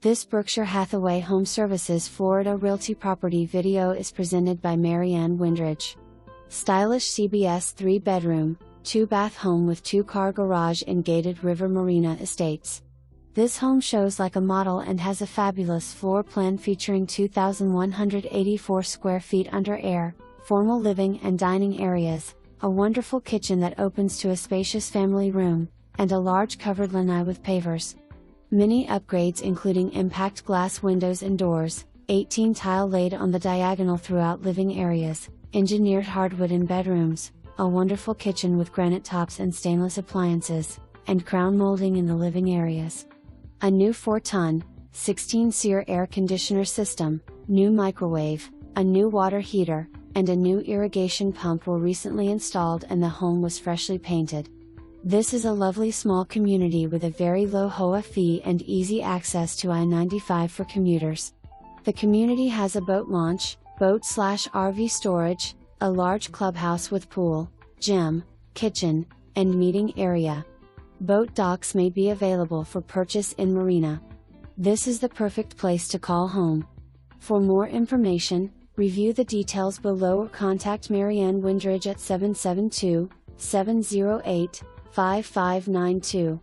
This Berkshire Hathaway HomeServices Florida Realty property video is presented by Marianne Windridge. Stylish CBS 3-bedroom, 2-bath home with 2-car garage in Gated River Marina Estates. This home shows like a model and has a fabulous floor plan featuring 2,184 square feet under air, formal living and dining areas, a wonderful kitchen that opens to a spacious family room, and a large covered lanai with pavers. Many upgrades including impact glass windows and doors, 18 tile laid on the diagonal throughout living areas, engineered hardwood in bedrooms, a wonderful kitchen with granite tops and stainless appliances, and crown molding in the living areas. A new 4-ton, 16 seer air conditioner system, new microwave, a new water heater, and a new irrigation pump were recently installed, and the home was freshly painted. This is a lovely small community with a very low HOA fee and easy access to I-95 for commuters. The community has a boat launch, boat/RV storage, a large clubhouse with pool, gym, kitchen, and meeting area. Boat docks may be available for purchase in Marina. This is the perfect place to call home. For more information, review the details below or contact Marianne Windridge at 772-708-5592.